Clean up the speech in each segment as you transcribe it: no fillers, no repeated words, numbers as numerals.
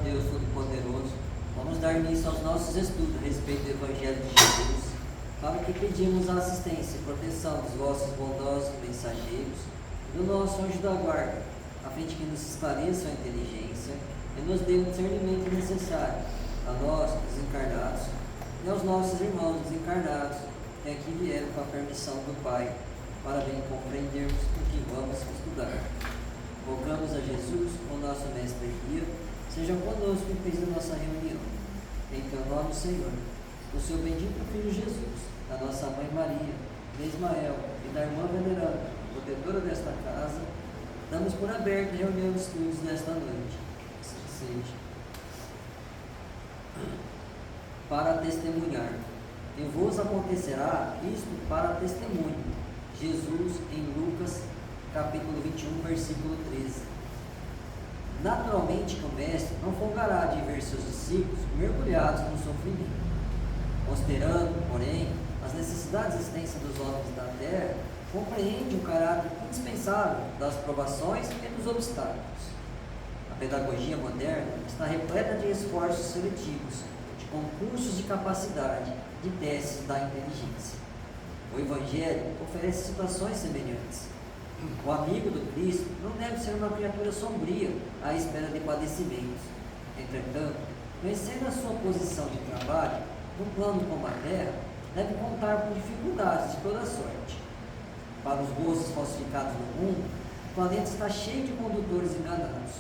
Deus Todo-Poderoso, vamos dar início aos nossos estudos a respeito do Evangelho de Jesus, para que pedimos a assistência e proteção dos vossos bondosos mensageiros e do nosso anjo da guarda, a fim de que nos esclareçam a inteligência e nos dê o discernimento necessário a nós, desencarnados, e aos nossos irmãos desencarnados, que aqui vieram com a permissão do Pai, para bem compreendermos o que vamos estudar. Rogamos a Jesus, o nosso mestre guia, seja conosco em vez da nossa reunião. Em teu nome, Senhor, o seu bendito Filho Jesus, da nossa Mãe Maria, de Ismael e da irmã veneranda, protetora desta casa, damos por aberta a reunião de estudos nesta noite. Assim seja. Para testemunhar. E vos acontecerá isto para testemunho. Jesus em Lucas capítulo 21, versículo 13. Naturalmente que o mestre não folgará de ver seus discípulos mergulhados no sofrimento. Considerando, porém, as necessidades extensas dos homens da terra, compreende o caráter indispensável das provações e dos obstáculos. A pedagogia moderna está repleta de esforços seletivos, de concursos de capacidade, de testes da inteligência. O Evangelho oferece situações semelhantes. O amigo do Cristo não deve ser uma criatura sombria à espera de padecimentos. Entretanto, conhecendo a sua posição de trabalho, no plano como a terra, deve contar com dificuldades de toda sorte. Para os gozos falsificados do mundo, o planeta está cheio de condutores enganados.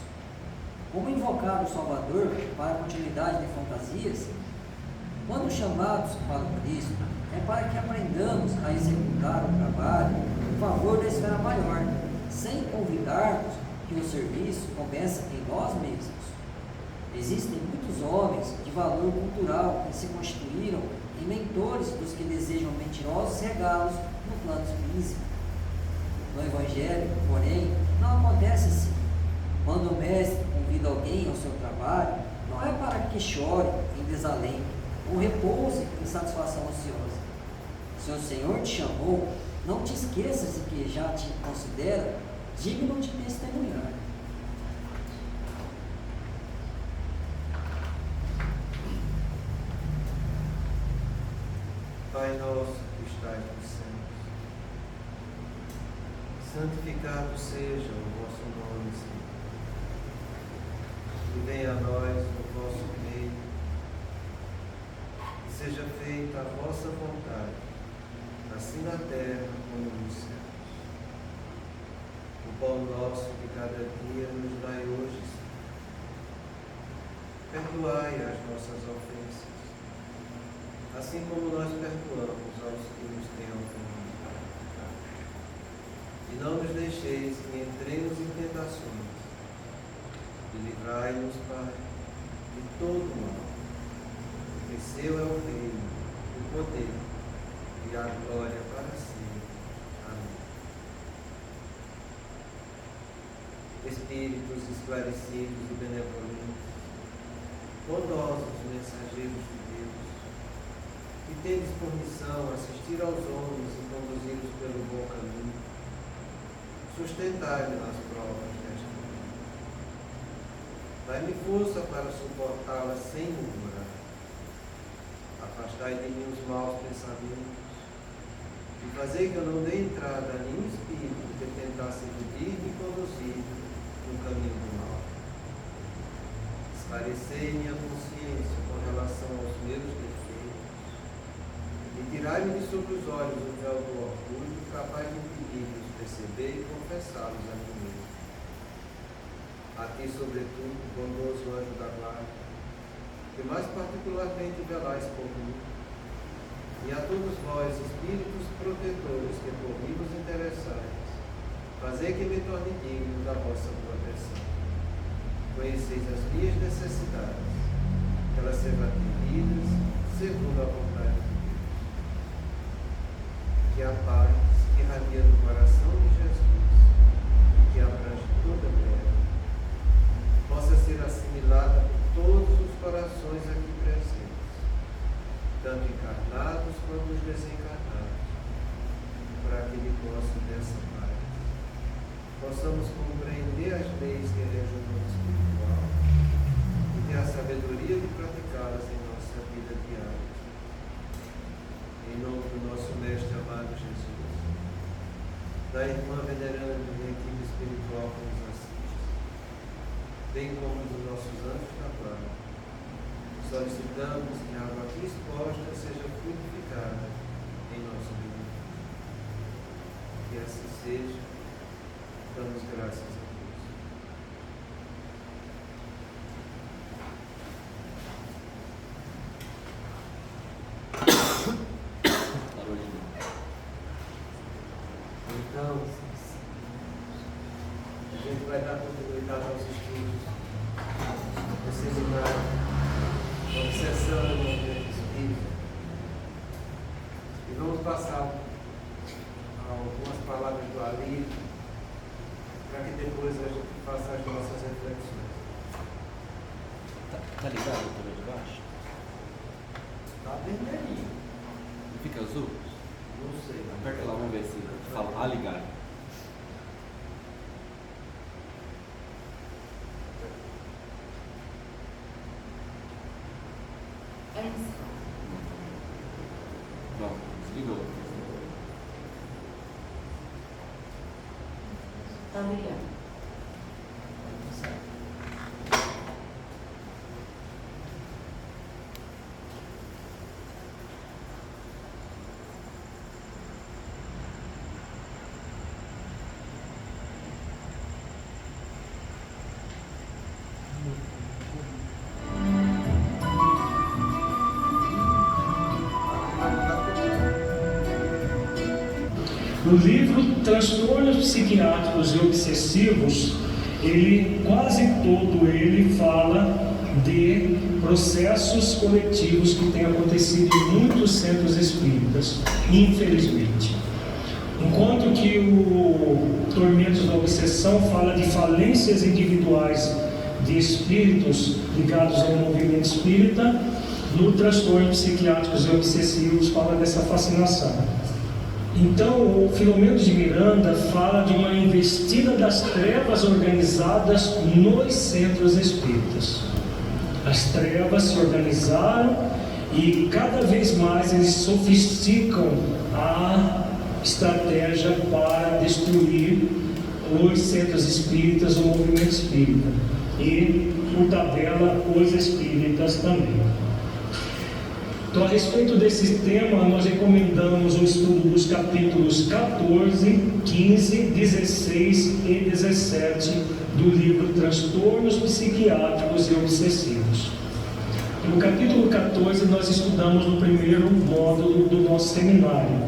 Como invocar o Salvador para a continuidade de fantasias? Quando chamados para o Cristo, é para que aprendamos a executar o trabalho em favor da esfera maior, sem convidarmos que o serviço começa em nós mesmos. Existem muitos homens de valor cultural que se constituíram em mentores dos que desejam mentirosos regalos no plano físico. No Evangelho, porém, não acontece assim. Quando o mestre convida alguém ao seu trabalho, não é para que chore em desalento ou repouse em satisfação ociosa. Se o Senhor te chamou, não te esqueças de que já te considera digno de testemunhar. Pai nosso que estais nos céus, santificado seja o vosso nome, Senhor. E venha a nós o vosso reino, e seja feita a vossa vontade, assim na terra como nos céus. O pão nosso de cada dia nos dai hoje, Senhor. Perdoai as nossas ofensas, assim como nós perdoamos aos que nos têm ofendido. E não nos deixeis que entremos em tentações, e livrai-nos, Pai, de todo mal, porque seu é o reino, o poder e a glória para sempre. Amém. Espíritos esclarecidos e benevolentes, bondosos mensageiros de Deus, que tendes por missão assistir aos homens e conduzi-los pelo bom caminho, sustentai-me nas provas desta vida. Dai-me força para suportá-las sem murmurar. Afastai de mim os maus pensamentos e fazei que eu não dê entrada a nenhum espírito que tentasse impedir e conduzir no caminho do mal. Esclarecei minha consciência com relação aos meus defeitos e tirai-me de sobre os olhos o véu do orgulho, capaz de impedir-os perceber e confessá-los a mim mesmo. A ti, sobretudo, bondoso anjo da guarda, que mais particularmente velais por mim, e a todos vós, espíritos protetores que por mim vos interessais, fazei que me torne digno da vossa proteção. Conheceis as minhas necessidades, que elas sejam atendidas segundo a vontade de Deus. Que a paz que irradia do coração de Jesus, e que abrange toda a terra, possa ser assimilada por todos os corações aqui presentes, tanto encarnados quanto os desencarnados, para que lhe possa dessa paz possamos compreender as leis que regem o mundo espiritual e ter nosso Mestre amado Jesus, da irmã veneranda da equipe espiritual que nos assiste, bem como dos nossos anjos da guarda, solicitamos que a água aqui exposta seja purificada em nosso benefício. Que assim seja, damos graças a Deus. Então, a gente vai dar continuidade aos estudos do seminário Obsessão do Movimento Espírita. E vamos passar algumas palavras do alívio para que depois a gente faça as nossas reflexões. Tá ligado a altura de baixo? Está vermelhinho. Não fica azul? Não sei. Aperta lá, vamos ver se fala ligar. Não, desligou. Tá ligado. O livro Transtornos Psiquiátricos e Obsessivos, quase todo ele fala de processos coletivos que têm acontecido em muitos centros espíritas, infelizmente. Enquanto que o Tormentos da Obsessão fala de falências individuais de espíritos ligados ao movimento espírita, no Transtornos Psiquiátricos e Obsessivos fala dessa fascinação. Então, o Filomeno de Miranda fala de uma investida das trevas organizadas nos centros espíritas. As trevas se organizaram e cada vez mais eles sofisticam a estratégia para destruir os centros espíritas, o movimento espírita e, por tabela, os espíritas também. Então, a respeito desse tema, nós recomendamos o estudo dos capítulos 14, 15, 16 e 17 do livro Transtornos Psiquiátricos e Obsessivos. No capítulo 14, nós estudamos no primeiro módulo do nosso seminário.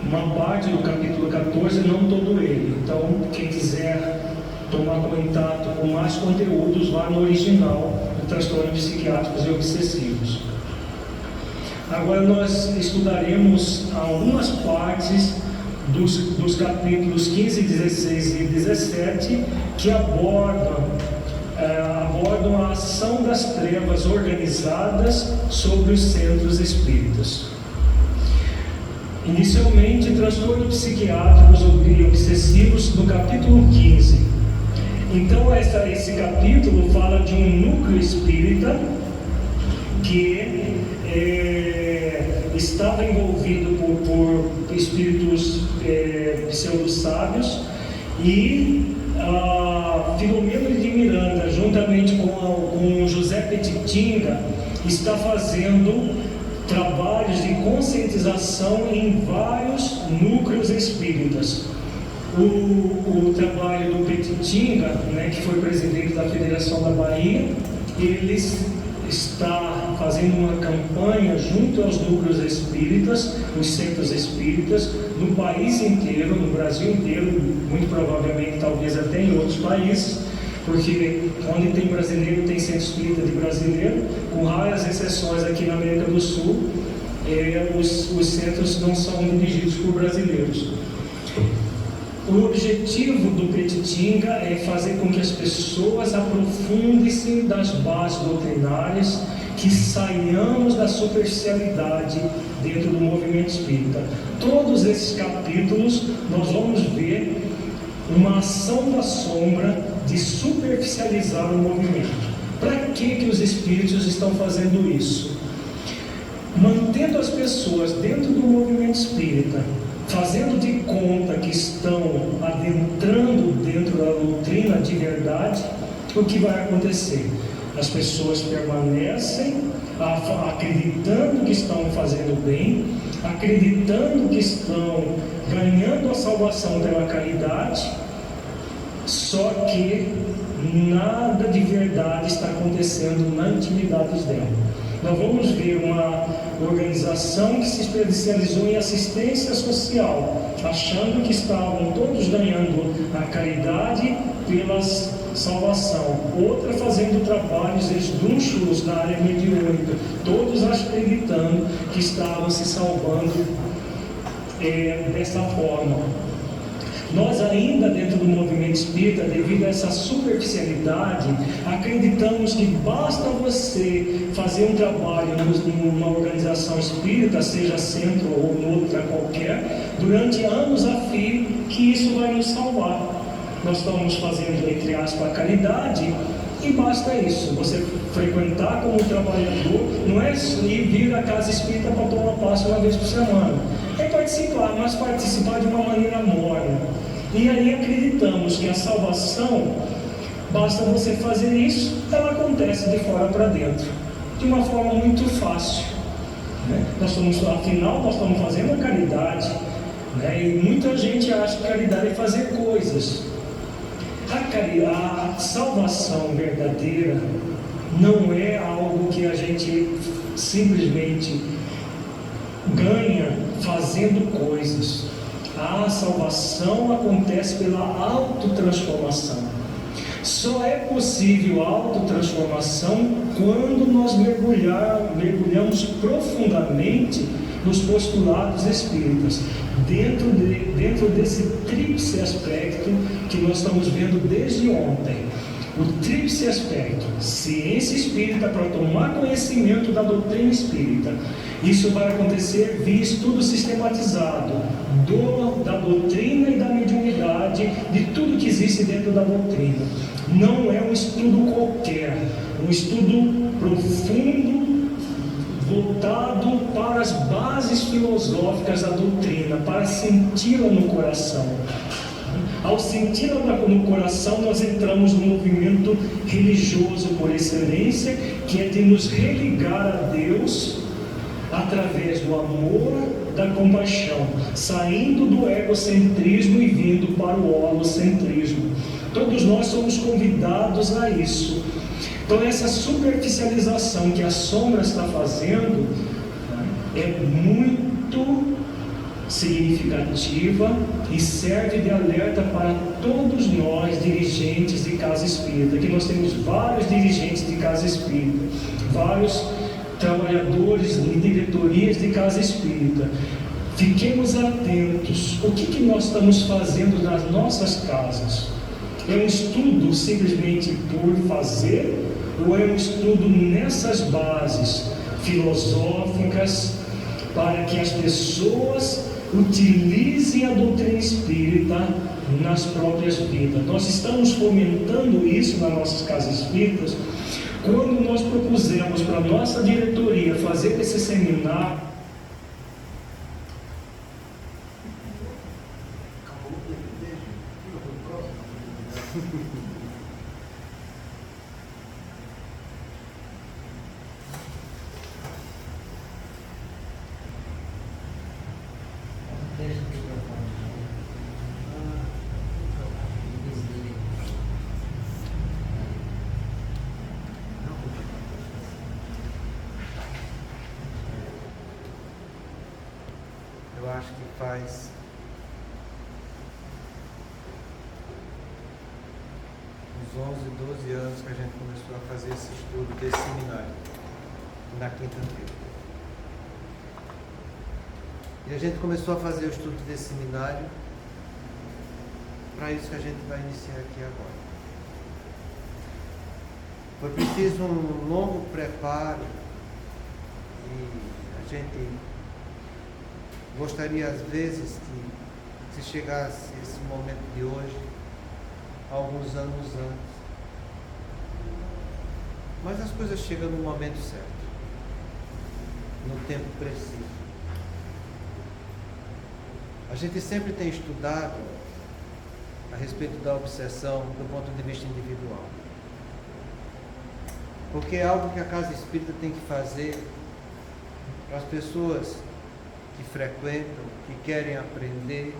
Uma parte do capítulo 14, não todo ele. Então, quem quiser tomar contato com mais conteúdos, vá no original do Transtornos Psiquiátricos e Obsessivos. Agora nós estudaremos algumas partes dos capítulos 15, 16 e 17 que abordam a ação das trevas organizadas sobre os centros espíritas. Inicialmente, transtornos psiquiátricos e obsessivos, no capítulo 15. Então, esse capítulo fala de um núcleo espírita que estava envolvido por espíritos pseudo-sábios, e Filomeno de Miranda, juntamente com José Petitinga, está fazendo trabalhos de conscientização em vários núcleos espíritas. O trabalho do Petitinga, que foi presidente da Federação da Bahia, ele está fazendo uma campanha junto aos núcleos espíritas, os centros espíritas, no país inteiro, no Brasil inteiro, muito provavelmente, talvez até em outros países, porque onde tem brasileiro, tem centro espírita de brasileiro, com raras exceções aqui na América do Sul, os centros não são dirigidos por brasileiros. O objetivo do Petitinga é fazer com que as pessoas aprofundem-se das bases doutrinárias, que saiamos da superficialidade dentro do movimento espírita. Todos esses capítulos nós vamos ver uma ação da sombra de superficializar o movimento. Para que os espíritos estão fazendo isso? mantendo as pessoas dentro do movimento espírita, fazendo de conta que estão adentrando dentro da doutrina de verdade, o que vai acontecer? As pessoas permanecem acreditando que estão fazendo bem, acreditando que estão ganhando a salvação pela caridade, só que nada de verdade está acontecendo na intimidade dela. Nós vamos ver uma organização que se especializou em assistência social, achando que estavam todos ganhando a caridade pela salvação, outra fazendo trabalhos esdrúxulos na área mediúnica, todos acreditando que estavam se salvando dessa forma. Nós ainda dentro do movimento espírita, devido a essa superficialidade, acreditamos que basta você fazer um trabalho numa organização espírita, seja centro ou outra qualquer, durante anos a fio, que isso vai nos salvar. Nós estamos fazendo, entre aspas, a caridade, e basta isso. Você frequentar como trabalhador, não é ir vir à casa espírita para tomar passe uma vez por semana. É participar, mas participar de uma maneira morna. E aí acreditamos que a salvação, basta você fazer isso, ela acontece de fora para dentro, de uma forma muito fácil. Afinal, nós estamos fazendo a caridade, e muita gente acha que caridade é fazer coisas. A salvação verdadeira não é algo que a gente simplesmente ganha fazendo coisas. A salvação acontece pela autotransformação. Só é possível a autotransformação quando nós mergulhamos profundamente nos postulados espíritas, dentro desse tríplice aspecto que nós estamos vendo desde ontem. O tríplice aspecto, ciência espírita para tomar conhecimento da doutrina espírita. Isso vai acontecer via estudo sistematizado da doutrina e da mediunidade, de tudo que existe dentro da doutrina. Não é um estudo qualquer, um estudo profundo, voltado para as bases filosóficas da doutrina, para senti-la no coração. Ao senti-la no coração, nós entramos no movimento religioso por excelência, que é de nos religar a Deus através do amor, da compaixão, saindo do egocentrismo e vindo para o holocentrismo. Todos nós somos convidados a isso. Então essa superficialização que a sombra está fazendo é muito significativa e serve de alerta para todos nós, dirigentes de casa espírita, que nós temos vários dirigentes de casa espírita, vários trabalhadores e diretorias de casa espírita. Fiquemos atentos. O que nós estamos fazendo nas nossas casas? É um estudo simplesmente por fazer, ou é um estudo nessas bases filosóficas para que as pessoas utilizem a doutrina espírita nas próprias vidas? Nós estamos fomentando isso nas nossas casas espíritas quando nós propusemos para a nossa diretoria fazer esse seminário. Eu acho que faz uns 11, 12 anos que a gente começou a fazer esse estudo desse seminário, na quinta-feira. E a gente começou a fazer o estudo desse seminário para isso que a gente vai iniciar aqui agora. Foi preciso um longo preparo e a gente gostaria às vezes que se chegasse esse momento de hoje, alguns anos antes. Mas as coisas chegam no momento certo. no tempo preciso. A gente sempre tem estudado a respeito da obsessão do ponto de vista individual. Porque é algo que a casa espírita tem que fazer para as pessoas que frequentam, que querem aprender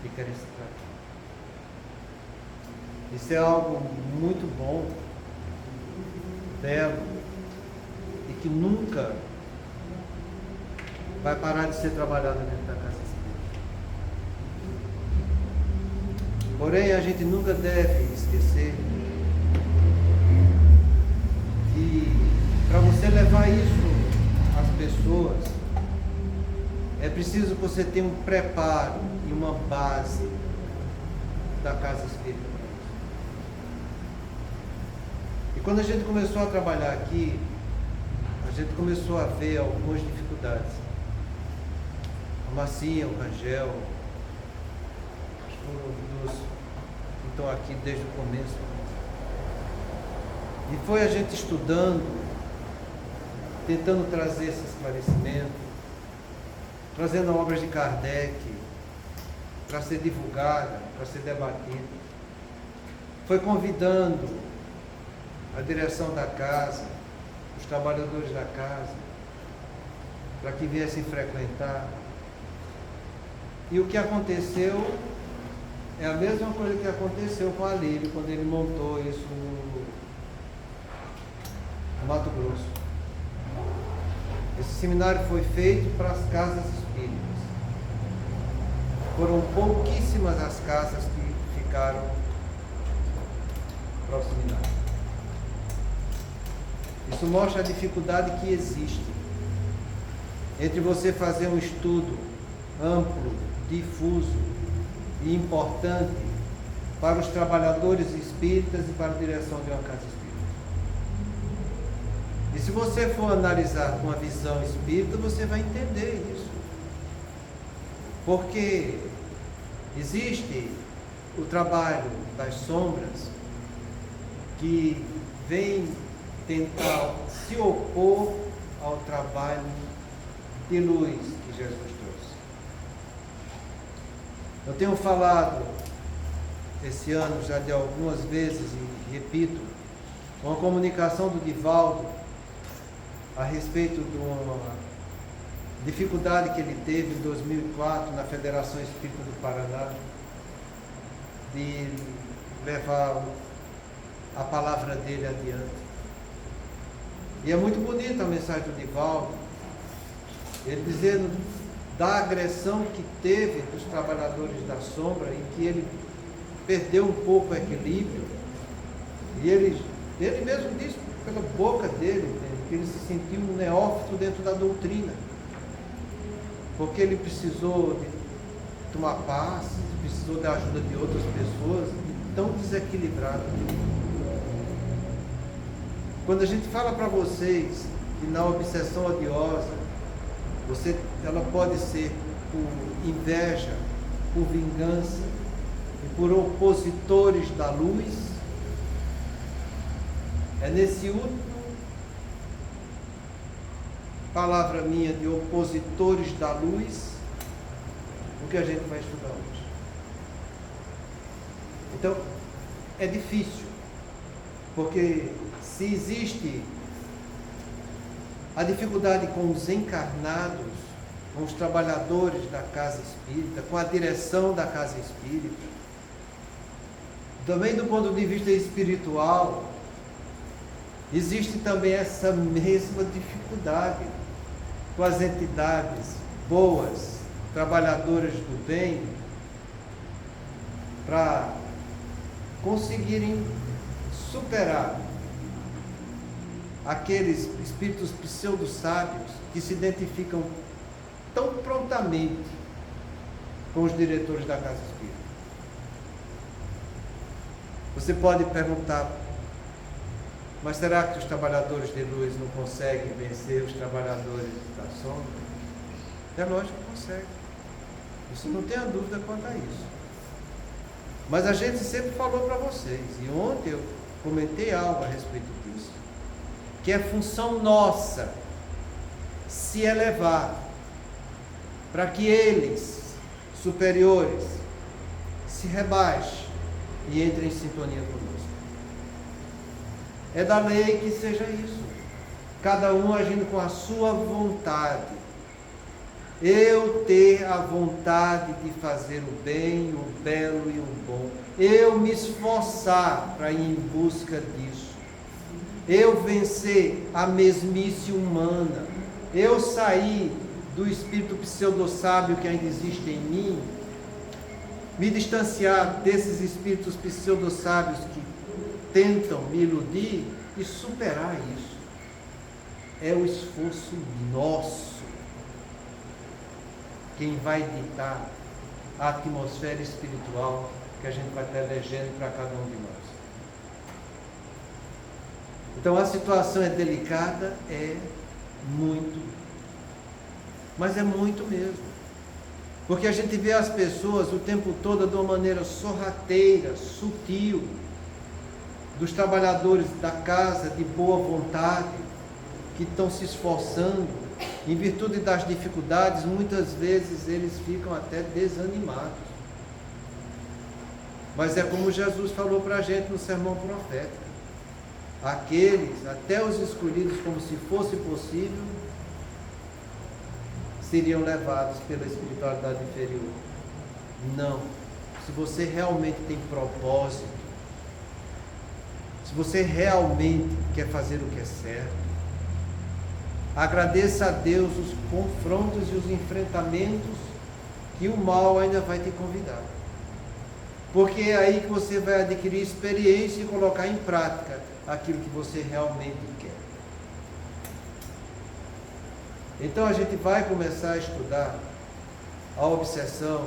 e querem se tratar. Isso é algo muito bom, belo, e que nunca vai parar de ser trabalhado dentro da casa espírita. Porém, a gente nunca deve esquecer que para você levar isso às pessoas, é preciso que você tenha um preparo e uma base da casa espírita. E quando a gente começou a trabalhar aqui, a gente começou a ver algumas dificuldades. A Marcinha, o Rangel, os que estão aqui desde o começo. E foi a gente estudando, tentando trazer esse esclarecimento, trazendo obras de Kardec para ser divulgada, para ser debatida. Foi convidando a direção da casa, os trabalhadores da casa, para que viessem frequentar. E o que aconteceu é a mesma coisa que aconteceu com a Lírio quando ele montou isso no Mato Grosso. Esse seminário foi feito para as casas espíritas. Foram pouquíssimas as casas que ficaram para o seminário. Isso mostra a dificuldade que existe entre você fazer um estudo amplo, difuso e importante para os trabalhadores espíritas e para a direção de uma casa espírita. E se você for analisar com a visão espírita, você vai entender isso. Porque existe o trabalho das sombras que vem tentar se opor ao trabalho de luz que Jesus trouxe. Eu tenho falado esse ano já de algumas vezes e repito, uma comunicação do Divaldo a respeito de uma dificuldade que ele teve em 2004 na Federação Espírita do Paraná de levar a palavra dele adiante. E é muito bonita a mensagem do Divaldo, ele dizendo da agressão que teve dos trabalhadores da sombra, em que ele perdeu um pouco o equilíbrio, e ele mesmo disse pela boca dele, que ele se sentiu um neófito dentro da doutrina, porque ele precisou de tomar paz, precisou da ajuda de outras pessoas, tão desequilibrado. Quando a gente fala para vocês que na obsessão odiosa, ela pode ser por inveja, por vingança e por opositores da luz, é nesse último palavra minha de opositores da luz o que a gente vai estudar hoje. Então, é difícil, porque se existe a dificuldade com os encarnados, com os trabalhadores da casa espírita, com a direção da casa espírita, também do ponto de vista espiritual, existe também essa mesma dificuldade com as entidades boas, trabalhadoras do bem, para conseguirem superar aqueles espíritos pseudo-sábios que se identificam tão prontamente com os diretores da casa espírita. Você pode perguntar, mas será que os trabalhadores de luz não conseguem vencer os trabalhadores da sombra? É lógico que conseguem. Isso não tenha dúvida quanto a isso. Mas a gente sempre falou para vocês, e ontem eu comentei algo a respeito disso, que é função nossa se elevar, para que eles, superiores, se rebaixem e entrem em sintonia conosco. É da lei que seja isso. Cada um agindo com a sua vontade. Eu ter a vontade de fazer o bem, o belo e o bom. Eu me esforçar para ir em busca disso. Eu vencer a mesmice humana. Eu sair do espírito pseudo-sábio que ainda existe em mim. Me distanciar desses espíritos pseudo-sábios que tentam me iludir e superar isso. É o esforço nosso quem vai ditar a atmosfera espiritual que a gente vai estar elegendo para cada um de nós. Então a situação é delicada, muito, mas é muito mesmo. Porque a gente vê as pessoas o tempo todo de uma maneira sorrateira, sutil, dos trabalhadores da casa de boa vontade, que estão se esforçando, em virtude das dificuldades, muitas vezes eles ficam até desanimados. Mas é como Jesus falou para a gente no sermão profético: aqueles, até os escolhidos, como se fosse possível, seriam levados pela espiritualidade inferior. Não. Se você realmente tem propósito, se você realmente quer fazer o que é certo, agradeça a Deus os confrontos e os enfrentamentos que o mal ainda vai te convidar. Porque é aí que você vai adquirir experiência e colocar em prática aquilo que você realmente quer. Então a gente vai começar a estudar a obsessão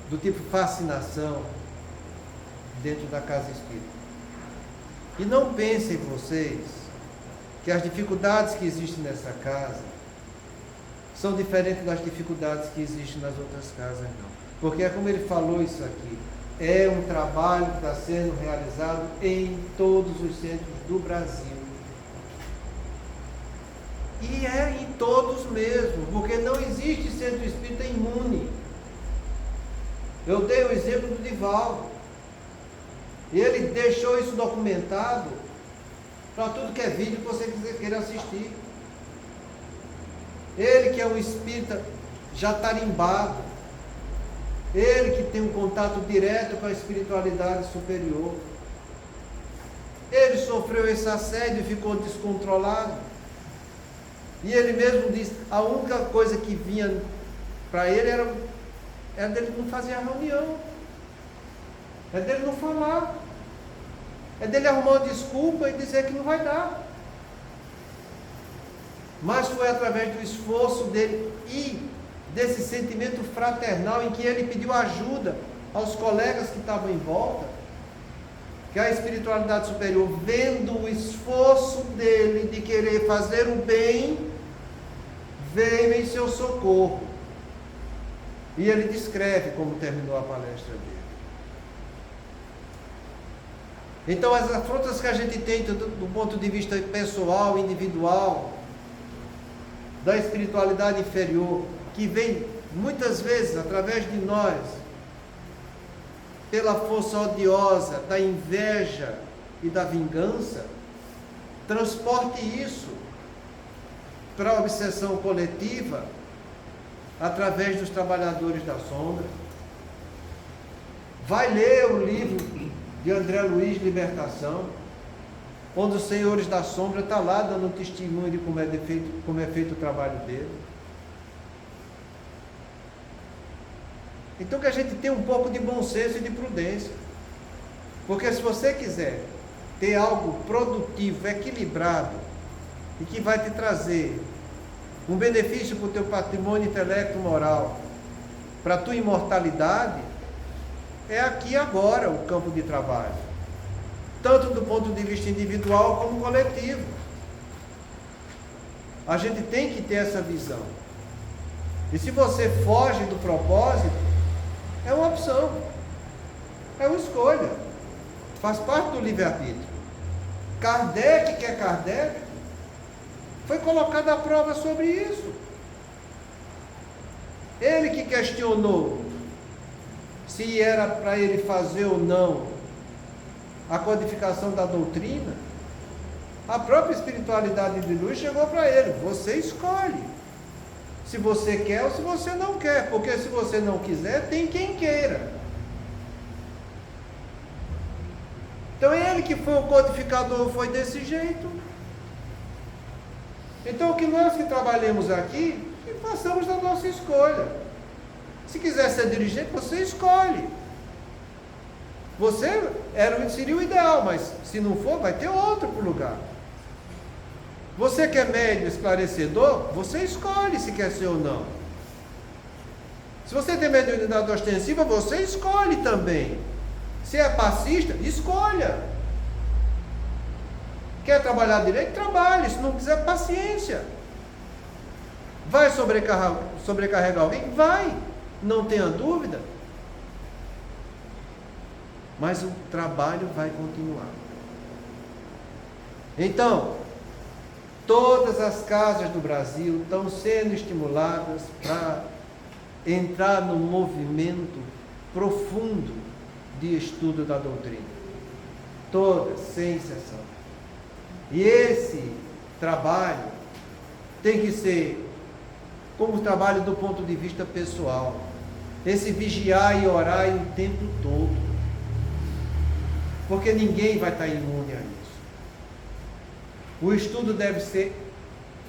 do tipo fascinação dentro da casa espírita. E não pensem vocês que as dificuldades que existem nessa casa são diferentes das dificuldades que existem nas outras casas, não. Porque é como ele falou isso aqui, é um trabalho que está sendo realizado em todos os centros do Brasil. E é em todos mesmo, porque não existe centro espírita imune. Eu dei o exemplo do Divaldo. Ele deixou isso documentado para tudo que é vídeo que você queira assistir. Ele que é um espírita já tarimbado, ele que tem um contato direto com a espiritualidade superior, ele sofreu esse assédio e ficou descontrolado, e ele mesmo disse, a única coisa que vinha para ele era dele não fazer a reunião, é dele não falar, é dele arrumar uma desculpa e dizer que não vai dar. Mas foi através do esforço dele e desse sentimento fraternal em que ele pediu ajuda aos colegas que estavam em volta, que a espiritualidade superior, vendo o esforço dele de querer fazer o bem, veio em seu socorro. E ele descreve como terminou a palestra dele. Então as afrontas que a gente tem do ponto de vista pessoal, individual, da espiritualidade inferior, que vem muitas vezes através de nós, pela força odiosa da inveja e da vingança, transporte isso para a obsessão coletiva através dos trabalhadores da sombra. Vai ler o livro de André Luiz, Libertação, onde os senhores da sombra estão lá dando testemunho de como é feito o trabalho dele. Então que a gente tenha um pouco de bom senso e de prudência, porque se você quiser ter algo produtivo, equilibrado, e que vai te trazer um benefício para o teu patrimônio intelecto moral, para a tua imortalidade, é aqui agora o campo de trabalho, tanto do ponto de vista individual como coletivo. A gente tem que ter essa visão. E se você foge do propósito, é uma opção, é uma escolha, faz parte do livre-arbítrio. Kardec, que é Kardec, Foi colocado à prova sobre isso. Ele que questionou se era para ele fazer ou não a codificação da doutrina. A própria espiritualidade de luz chegou para ele: você escolhe se você quer ou se você não quer, porque se você não quiser, tem quem queira. Então ele que foi o codificador, foi desse jeito. Então que nós que trabalhemos aqui, que façamos da nossa escolha. Se quiser ser dirigente, você escolhe. Você seria o ideal, mas se não for, vai ter outro para o lugar. Você que é médio, esclarecedor, você escolhe se quer ser ou não. Se você tem mediunidade ostensiva, você escolhe também. Se é passista, escolha. Quer trabalhar direito? Trabalhe. Se não quiser, paciência. Vai sobrecarregar alguém? Vai. Não tenha dúvida. Mas o trabalho vai continuar. Então, todas as casas do Brasil estão sendo estimuladas para entrar num movimento profundo de estudo da doutrina. Todas, sem exceção. E esse trabalho tem que ser como trabalho do ponto de vista pessoal. Esse vigiar e orar o tempo todo. Porque ninguém vai estar imune a isso. O estudo deve ser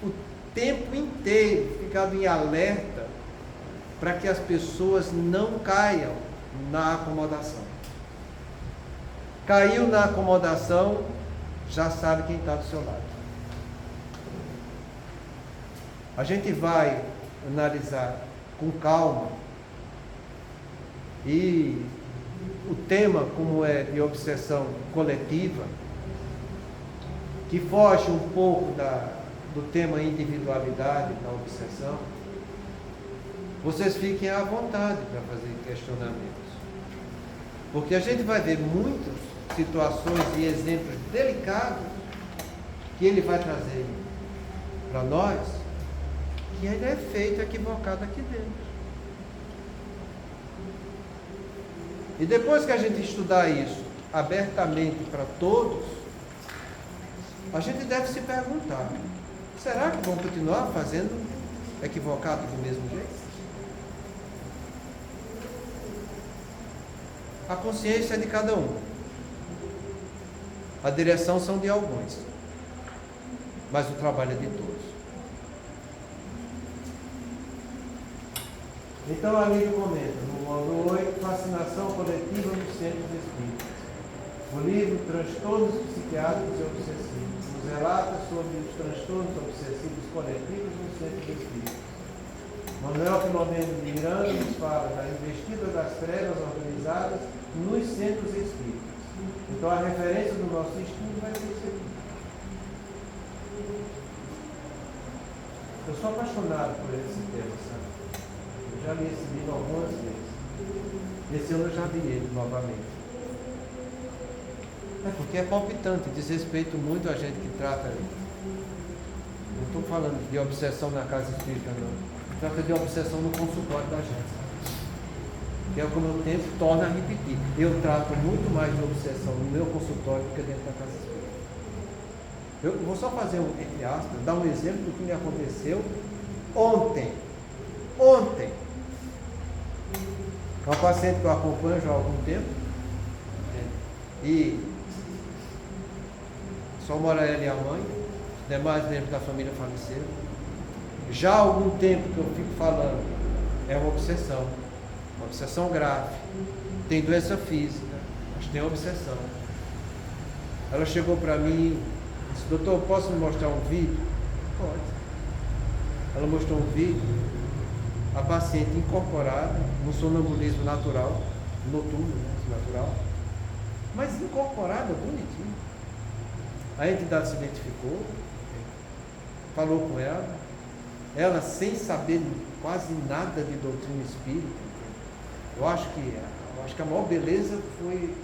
o tempo inteiro, ficado em alerta, para que as pessoas não caiam na acomodação. Caiu na acomodação, já sabe quem está do seu lado. A gente vai analisar com calma, e o tema, como é de obsessão coletiva, que foge um pouco do tema individualidade da obsessão, vocês fiquem à vontade para fazer questionamentos. Porque a gente vai ver muitas situações e exemplos delicados que ele vai trazer para nós, que ainda é feito equivocado aqui dentro. E depois que a gente estudar isso abertamente para todos, a gente deve se perguntar: será que vão continuar fazendo equivocado do mesmo jeito? A consciência é de cada um. A direção são de alguns. Mas o trabalho é de todos. Então a Lídia comenta, no módulo 8, Fascinação Coletiva nos Centros Espíritas. O livro Transtornos Psiquiátricos e Obsessivos nos relata sobre os transtornos obsessivos coletivos nos Centros Espíritas. Manuel Filomeno de Miranda nos fala da investida das trevas organizadas nos Centros Espíritas. Então a referência do nosso estudo vai ser isso aqui. Eu sou apaixonado por esse tema, sabe? Eu já li esse livro algumas vezes. Esse ano eu já li ele novamente. É porque é palpitante, diz respeito muito a gente que trata. Não estou falando de obsessão na casa espírita, não. Trata de obsessão no consultório da gente. Que é o que o meu tempo torna a repetir. Eu trato muito mais de obsessão no meu consultório do que dentro da casa espírita. Eu vou só fazer um, entre aspas, dar um exemplo do que me aconteceu ontem. Ontem. É uma paciente que eu acompanho já há algum tempo. E só mora ela e a mãe. Os demais membros da família faleceram. Já há algum tempo que eu fico falando, é uma obsessão grave, tem doença física, mas tem obsessão. Ela chegou para mim e disse: doutor, posso me mostrar um vídeo? Pode. Ela mostrou um vídeo, a paciente incorporada, no sonambulismo natural, noturno, né, natural, mas incorporada, bonitinho. A entidade se identificou, falou com ela, sem saber quase nada de doutrina espírita. Eu acho que a maior beleza foi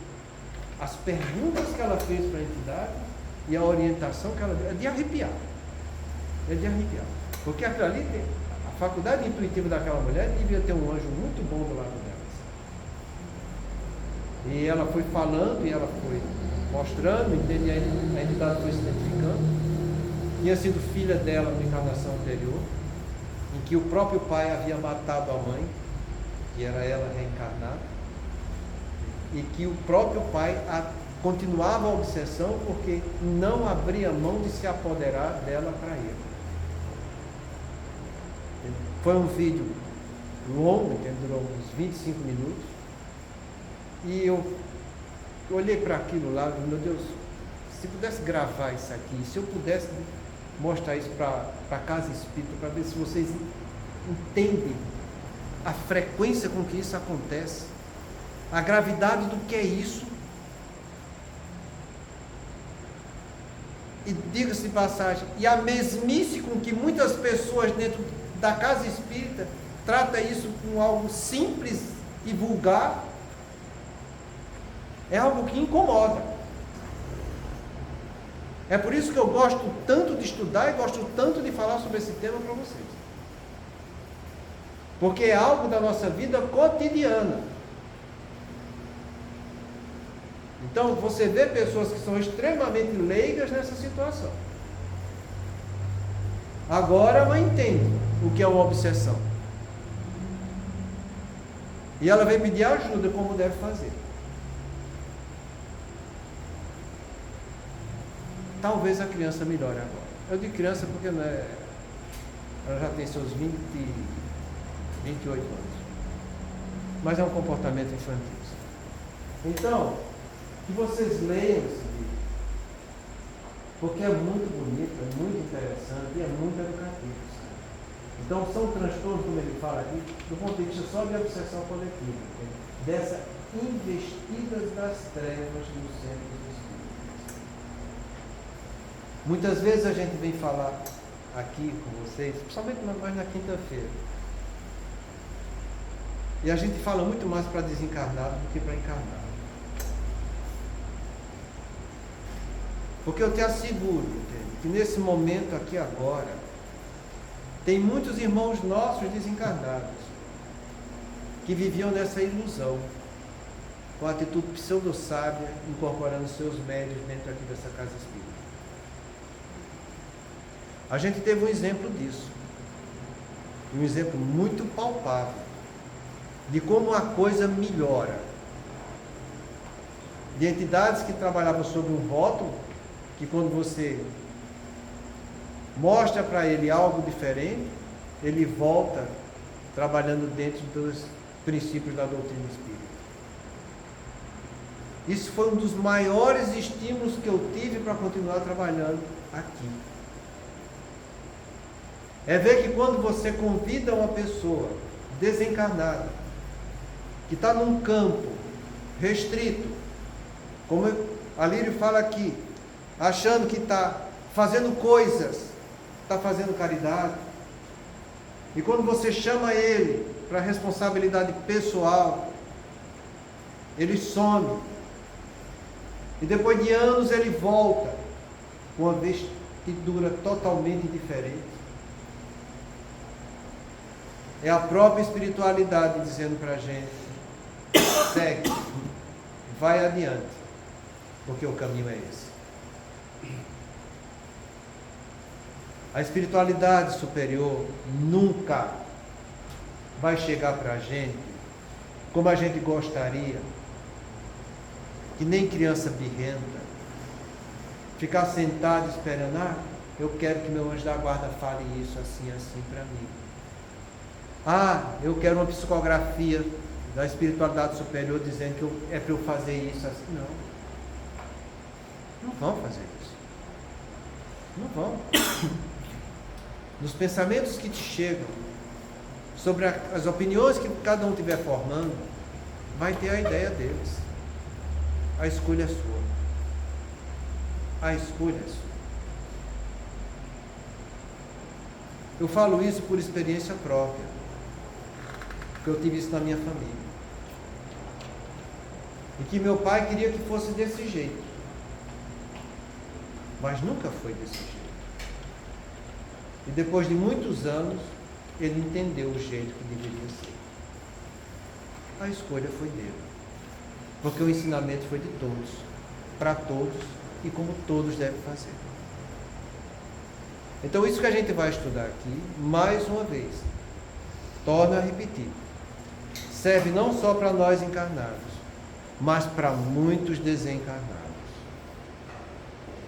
as perguntas que ela fez para a entidade e a orientação que ela deu. É de arrepiar. É de arrepiar. Porque aquilo ali, a faculdade intuitiva daquela mulher devia ter um anjo muito bom do lado dela. E ela foi falando, e ela foi mostrando, entende? A entidade foi se identificando. Tinha sido filha dela na encarnação anterior, em que o próprio pai havia matado a mãe, que era ela reencarnada, e que o próprio pai continuava a obsessão porque não abria mão de se apoderar dela para ele. Foi um vídeo longo, que durou uns 25 minutos, e eu olhei para aquilo lá, meu Deus, se pudesse gravar isso aqui, se eu pudesse mostrar isso para a casa espírita, para ver se vocês entendem a frequência com que isso acontece, a gravidade do que é isso. E diga-se de passagem, e a mesmice com que muitas pessoas dentro da casa espírita trata isso com algo simples e vulgar, é algo que incomoda. É por isso que eu gosto tanto de estudar e gosto tanto de falar sobre esse tema para vocês. Porque é algo da nossa vida cotidiana. Então, você vê pessoas que são extremamente leigas nessa situação. Agora ela entende o que é uma obsessão. E ela vem pedir ajuda como deve fazer. Talvez a criança melhore agora. Eu digo criança porque não é, ela já tem seus 28 anos. Mas é um comportamento infantil. Então, que vocês leiam esse livro, porque é muito bonito, é muito interessante e é muito educativo. Então são transtornos, como ele fala aqui, do ponto de vista só de obsessão coletiva, dessa investidas das trevas no centro dos espíritos. Muitas vezes a gente vem falar aqui com vocês, principalmente mais na quinta-feira, e a gente fala muito mais para desencarnados do que para encarnados. Porque eu te asseguro, entende, que nesse momento aqui agora, tem muitos irmãos nossos desencarnados, que viviam nessa ilusão, com a atitude pseudo-sábia, incorporando seus médios dentro aqui dessa casa espírita. A gente teve um exemplo disso, um exemplo muito palpável, de como a coisa melhora, de entidades que trabalhavam sob um rótulo, que quando você mostra para ele algo diferente, ele volta trabalhando dentro dos princípios da doutrina espírita. Isso foi um dos maiores estímulos que eu tive para continuar trabalhando aqui. É ver que quando você convida uma pessoa desencarnada, que está num campo restrito, como a Lírio fala aqui, achando que está fazendo coisas, está fazendo caridade, e quando você chama ele para responsabilidade pessoal, ele some, e depois de anos ele volta com uma vestidura totalmente diferente. É a própria espiritualidade dizendo para a gente: segue, vai adiante, porque o caminho é esse. A espiritualidade superior nunca vai chegar para a gente como a gente gostaria, que nem criança birrenta, ficar sentado esperando: eu quero que meu anjo da guarda fale isso assim, assim para mim. Eu quero uma psicografia da espiritualidade superior dizendo que é para eu fazer isso assim. Não vão fazer isso. Não vão. Nos pensamentos que te chegam, sobre as opiniões que cada um estiver formando, vai ter a ideia deles. A escolha é sua. A escolha é sua. Eu falo isso por experiência própria, porque eu tive isso na minha família. E que meu pai queria que fosse desse jeito, mas nunca foi desse jeito. E depois de muitos anos, ele entendeu o jeito que deveria ser. A escolha foi dele. Porque o ensinamento foi de todos, para todos e como todos devem fazer. Então, isso que a gente vai estudar aqui, mais uma vez, torna a repetir. Serve não só para nós encarnados, mas para muitos desencarnados.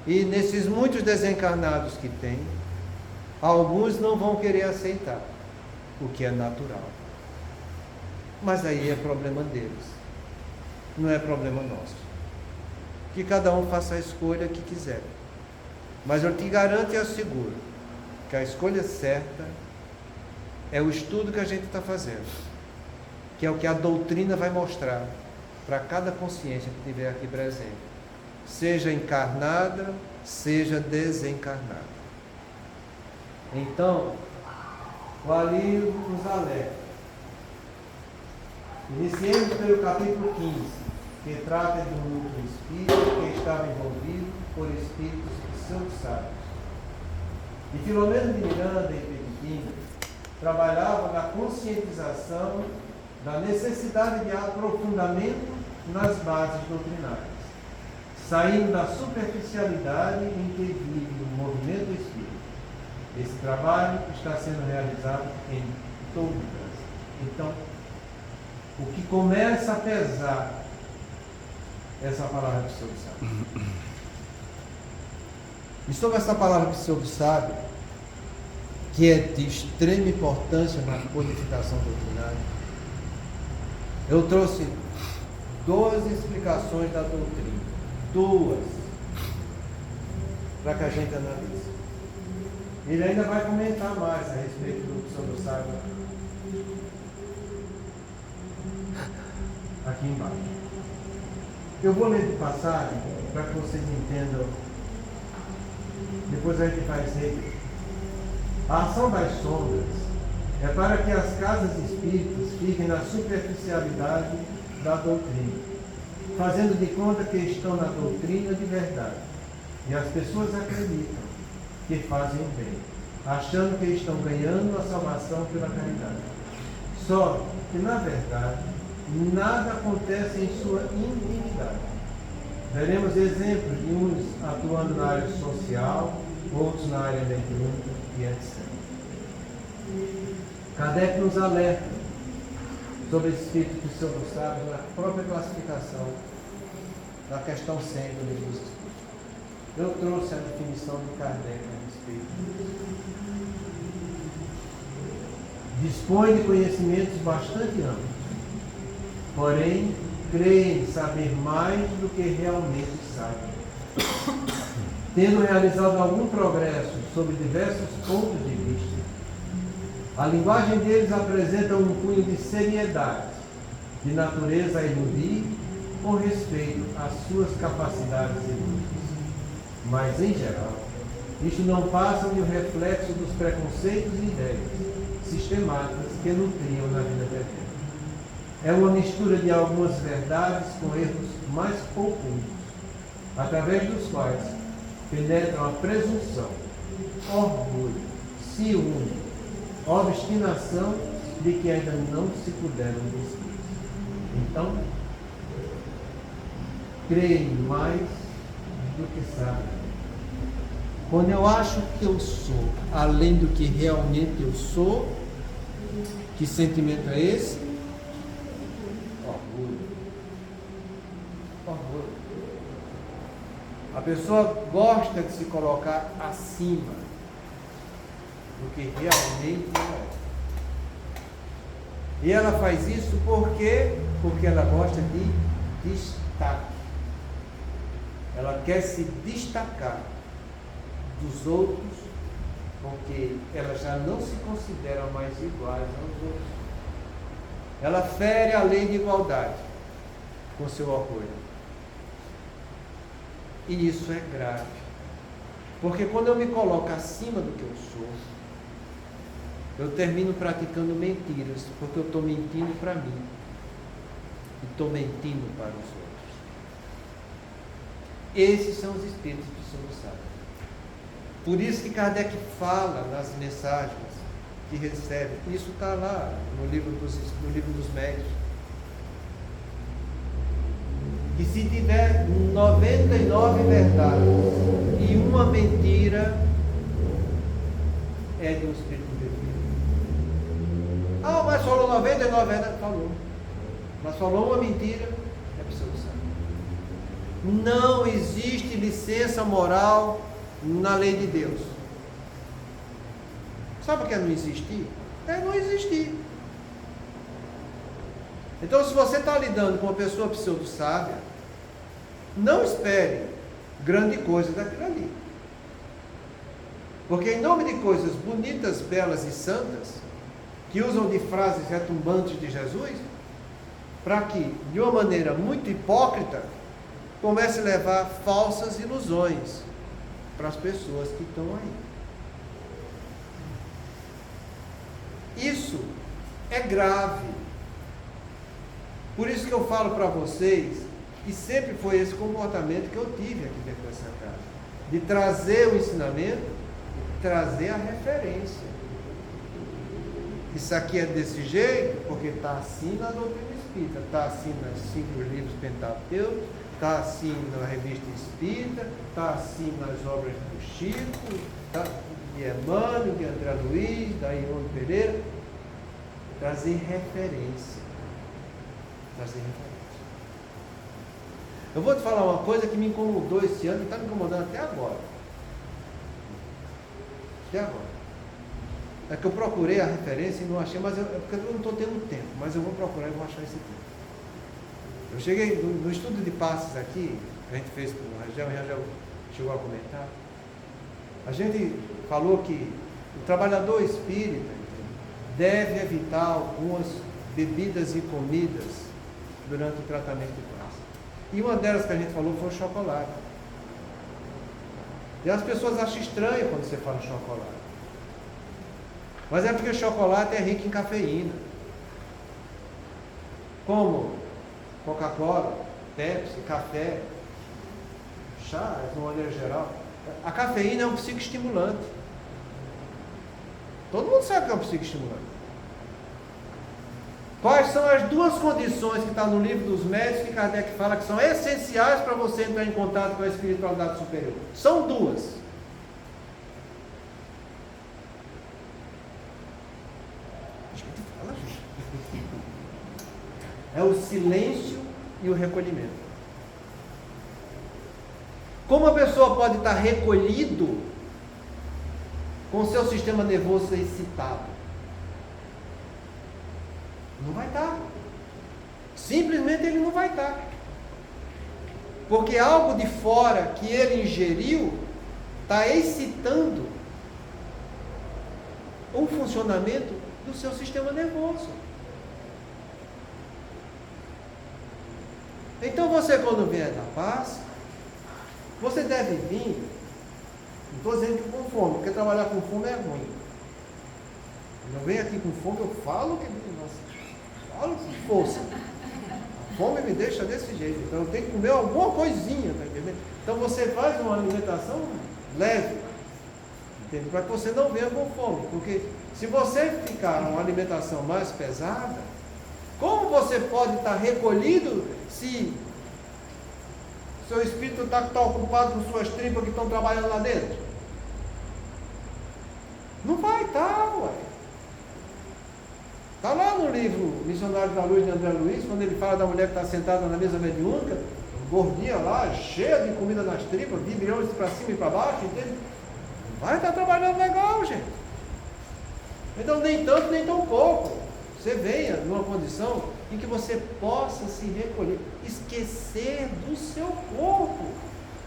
E nesses muitos desencarnados que tem, alguns não vão querer aceitar, o que é natural. Mas aí é problema deles, não é problema nosso. Que cada um faça a escolha que quiser. Mas eu te garanto e asseguro que a escolha certa é o estudo que a gente está fazendo, que é o que a doutrina vai mostrar para cada consciência que estiver aqui presente, seja encarnada, seja desencarnada. Então, o Alírio nos alerta. Iniciemos pelo capítulo 15, que trata de um outro espírito que estava envolvido por espíritos pseudo-sábios. E Filomeno de Miranda e Periquino trabalhavam na conscientização da necessidade de aprofundamento nas bases doutrinárias, saindo da superficialidade em que vive o movimento espírita. Esse trabalho está sendo realizado em todo o Brasil. Então, o que começa a pesar essa palavra pseudo-sábio. E sobre essa palavra pseudo-sábio, que é de extrema importância na codificação doutrinária, eu trouxe 2 explicações da doutrina. 2, para que a gente analise. Ele ainda vai comentar mais a respeito do pseudo-sábio aqui embaixo. Eu vou ler de passagem para que vocês entendam. Depois a gente vai dizer. A ação das sombras é para que as casas espíritas fiquem na superficialidade da doutrina, fazendo de conta que estão na doutrina de verdade. E as pessoas acreditam que fazem o bem, achando que estão ganhando a salvação pela caridade. Só que, na verdade, nada acontece em sua intimidade. Veremos exemplos de uns atuando na área social, outros na área mediúnica e etc. Kardec nos alerta sobre esse espírito pseudo-sábio na própria classificação da questão 100 do Livro dos Espíritos. Eu trouxe a definição de Kardec a respeito disso. Dispõe de conhecimentos bastante amplos, porém, creem saber mais do que realmente sabem. Tendo realizado algum progresso sobre diversos pontos de vista, a linguagem deles apresenta um cunho de seriedade, de natureza a iludir, com respeito às suas capacidades inúteis. Mas, em geral, isto não passa de um reflexo dos preconceitos e ideias sistemáticas que nutriam na vida terrena. É uma mistura de algumas verdades com erros mais profundos, através dos quais penetram a presunção, orgulho, ciúme, obstinação de que ainda não se puderam descobrir. Então, creem mais do que sabem. Quando eu acho que eu sou além do que realmente eu sou, que sentimento é esse? Orgulho. Orgulho. A pessoa gosta de se colocar acima do que realmente ela é. E ela faz isso por quê? Porque ela gosta de destaque. Ela quer se destacar dos outros, porque ela já não se considera mais iguais aos outros. Ela fere a lei de igualdade com seu orgulho. E isso é grave. Porque quando eu me coloco acima do que eu sou, eu termino praticando mentiras, porque eu estou mentindo para mim e estou mentindo para os outros. Esses são os espíritos pseudo-sábios. Por isso que Kardec fala nas mensagens que recebe. Isso está lá no livro dos Médiuns. Que se tiver 99 verdades e uma mentira, é de um espírito perfeito. Ah, mas falou 99 verdades? Falou. Mas falou uma mentira, é pseudo-sábio. Não existe licença moral na lei de Deus. Sabe por que não existir? É não existir. Então, se você está lidando com uma pessoa pseudo-sábia, não espere grande coisa daquilo ali. Porque em nome de coisas bonitas, belas e santas, que usam de frases retumbantes de Jesus, para que, de uma maneira muito hipócrita, comece a levar falsas ilusões para as pessoas que estão aí. Isso é grave. Por isso que eu falo para vocês, e sempre foi esse comportamento que eu tive aqui dentro dessa casa, de trazer o ensinamento e trazer a referência. Isso aqui é desse jeito, porque está assim na doutrina espírita, está assim nos 5 livros pentateucos, está assim na revista espírita, está assim nas obras do Chico, tá? De Emmanuel, de André Luiz, da Ivone Pereira. Trazer referência. Trazer referência. Eu vou te falar uma coisa que me incomodou esse ano e está me incomodando até agora. Até agora. É que eu procurei a referência e não achei, mas porque eu não estou tendo tempo, mas eu vou procurar e vou achar esse tempo. Eu cheguei no estudo de passes aqui, que a gente fez com o Rangel chegou a comentar. A gente falou que o trabalhador espírita deve evitar algumas bebidas e comidas durante o tratamento de passe. E uma delas que a gente falou foi o chocolate. E as pessoas acham estranho quando você fala chocolate. Mas é porque o chocolate é rico em cafeína. Como Coca-Cola, Pepsi, café, chá, de uma maneira geral. A cafeína é um psicoestimulante. Todo mundo sabe que é um psicoestimulante. Quais são as duas condições que está no livro dos médiuns que Kardec fala que são essenciais para você entrar em contato com a espiritualidade superior? São duas. É o silêncio e o recolhimento. Como a pessoa pode estar recolhido com o seu sistema nervoso excitado? Não vai estar. Simplesmente ele não vai estar. Porque algo de fora que ele ingeriu está excitando o funcionamento do seu sistema nervoso. Então você, quando vier da paz, você deve vir, não estou dizendo que com fome, porque trabalhar com fome é ruim. Eu venho aqui com fome, eu falo que, nossa, falo com força. A fome me deixa desse jeito, então eu tenho que comer alguma coisinha, tá entendendo? Então você faz uma alimentação leve, entende? Para que você não venha com fome, porque se você ficar numa alimentação mais pesada, como você pode estar recolhido se seu espírito está ocupado com suas tripas que estão trabalhando lá dentro? Não vai estar, ué. Está lá no livro Missionários da Luz de André Luiz, quando ele fala da mulher que está sentada na mesa mediúnica, gordinha lá, cheia de comida nas tripas, bilhões para cima e para baixo, entende? Não vai estar trabalhando legal, gente. Então nem tanto, nem tão pouco. Você venha numa condição em que você possa se recolher, esquecer do seu corpo,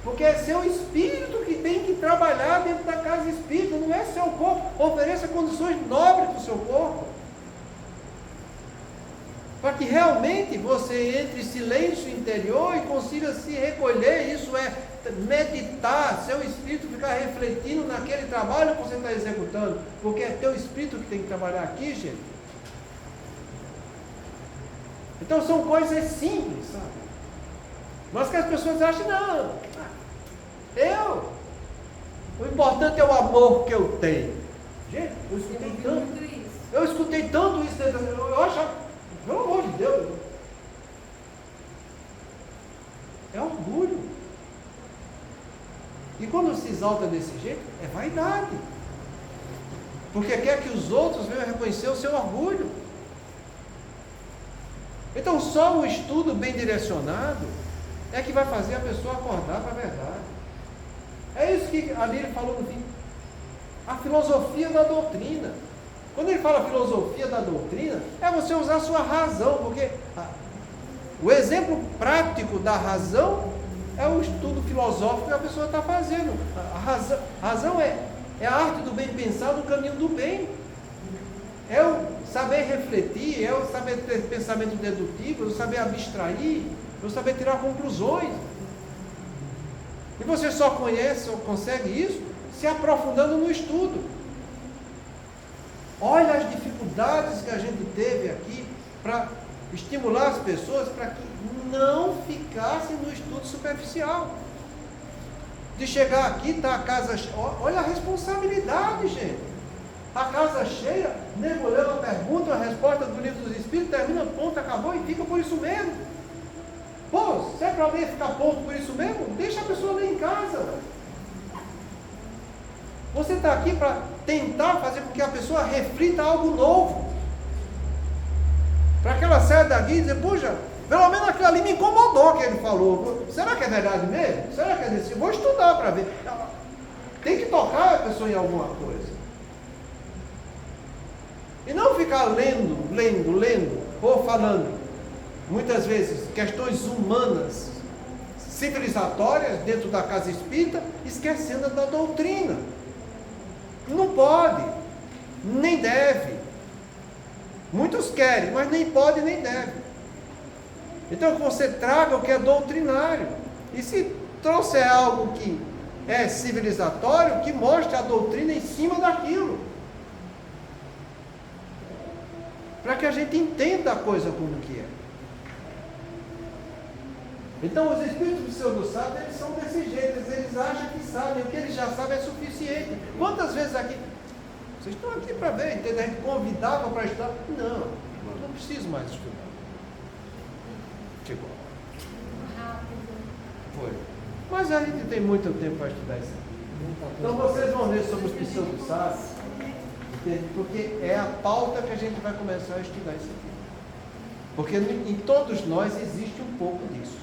porque é seu espírito que tem que trabalhar dentro da casa espírita, não é seu corpo. Ofereça condições nobres para o seu corpo, para que realmente você entre em silêncio interior e consiga se recolher. Isso é meditar, seu espírito ficar refletindo naquele trabalho que você está executando, porque é teu espírito que tem que trabalhar aqui, gente. Então são coisas simples, sabe? Mas que as pessoas acham, não, o importante é o amor que eu tenho. Gente, eu escutei tanto isso dentro da... Eu acho, pelo amor de Deus, é orgulho. E quando se exalta desse jeito, é vaidade. Porque quer que os outros venham reconhecer o seu orgulho. Então só o estudo bem direcionado é que vai fazer a pessoa acordar para a verdade. É isso que ali ele falou no fim. A filosofia da doutrina. Quando ele fala filosofia da doutrina, é você usar a sua razão, porque o exemplo prático da razão é o estudo filosófico que a pessoa está fazendo. A razão é a arte do bem pensar no caminho do bem. É o saber refletir, é o saber ter pensamento dedutivo, é o saber abstrair, é o saber tirar conclusões. E você só conhece ou consegue isso se aprofundando no estudo. Olha as dificuldades que a gente teve aqui para estimular as pessoas para que não ficassem no estudo superficial. De chegar aqui, está a casa cheia. Olha a responsabilidade, gente. A casa cheia, nego leu a pergunta, a resposta do livro dos Espíritos, termina, ponto, acabou e fica por isso mesmo. Pô, se é para alguém ficar ponto por isso mesmo, deixa a pessoa ler em casa. Você está aqui para tentar fazer com que a pessoa reflita algo novo. Para que ela saia daqui e dizer, puxa, pelo menos aquilo ali me incomodou que ele falou. Será que é verdade mesmo? Será que é desse? Vou estudar para ver. Tem que tocar a pessoa em alguma coisa. E não ficar lendo, ou falando, muitas vezes, questões humanas, civilizatórias, dentro da casa espírita, esquecendo da doutrina. Não pode, nem deve. Muitos querem, mas nem pode nem deve. Então que você traga o que é doutrinário. E se trouxer algo que é civilizatório, que mostre a doutrina em cima daquilo. Para que a gente entenda a coisa como que é. Então os espíritos do Senhor do Sábio, eles são desse jeito, eles acham que sabem, o que eles já sabem é suficiente. Quantas vezes aqui, vocês estão aqui para ver, entendeu? A gente convidava para estudar, não preciso mais estudar. Chegou. Foi. Mas a gente tem muito tempo para estudar isso aqui. Então vocês vão ver sobre os pseudo sábios, porque é a pauta que a gente vai começar a estudar isso aqui. Porque em todos nós existe um pouco disso.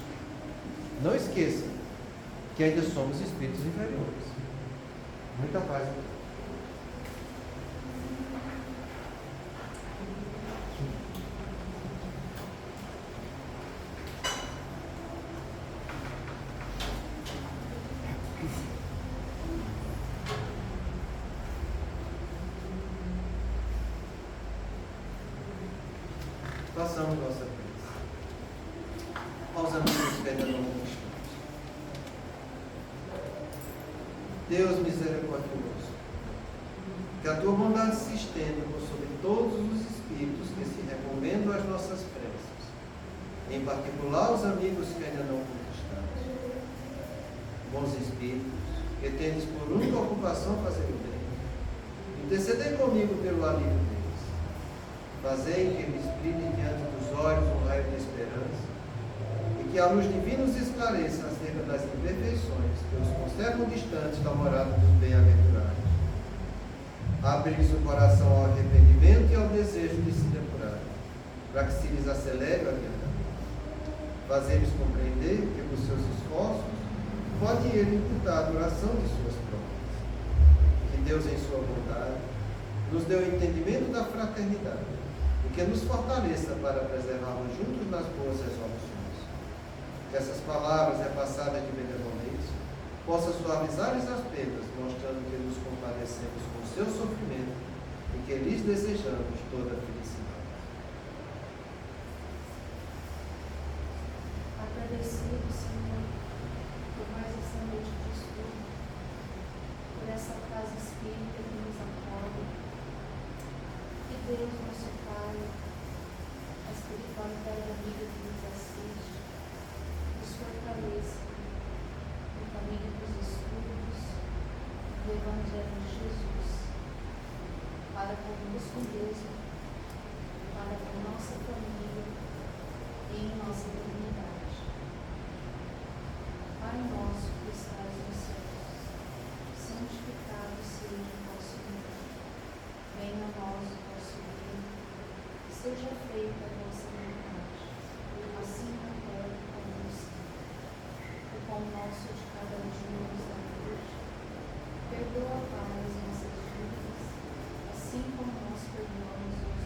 Não esqueça que ainda somos espíritos inferiores. Muita paz. Façamos nossa prece. Aos amigos que ainda não conquistamos. Deus misericordioso, que a tua bondade se estenda sobre todos os espíritos que se recomendam às nossas preces, em particular os amigos que ainda não conquistamos. Bons espíritos, que tendes por única ocupação fazer o bem, intercedei comigo pelo alívio deles. Fazei que lhes brilhe diante dos olhos um raio de esperança, e que a luz divina os esclareça acerca das imperfeições que os conservam distantes da morada dos bem-aventurados. Abre-lhes o coração ao arrependimento e ao desejo de se depurar, para que se lhes acelere a vida. Fazei-lhes compreender que, por seus esforços, pode ele imputar a duração de suas provas. Que Deus, em sua bondade, nos dê o entendimento da fraternidade, e que nos fortaleça para preservarmos juntos nas boas resoluções. Que essas palavras repassadas de benevolência possam suavizar-lhes as penas, mostrando que nos compadecemos com o seu sofrimento e que lhes desejamos toda a felicidade. Agradecido, Senhor, por mais essa noite de estudo, por essa casa espírita que nos acolhe. Que Deus, nosso Pai, a espiritualidade amiga que nos assiste, nos fortaleça no caminho dos estudos, levando Evangelho de Jesus, para conosco mesmo, para com nossa família e em nossa comunidade. Pai nosso que estás nos céus, santificado seja o vosso nome. Venha a nós o vosso reino, seja feita a vossa vontade, assim na terra como no céu. O pão nosso de cada dia nos dá hoje. Perdoa, Pai, as nossas dívidas, assim como nós perdoamos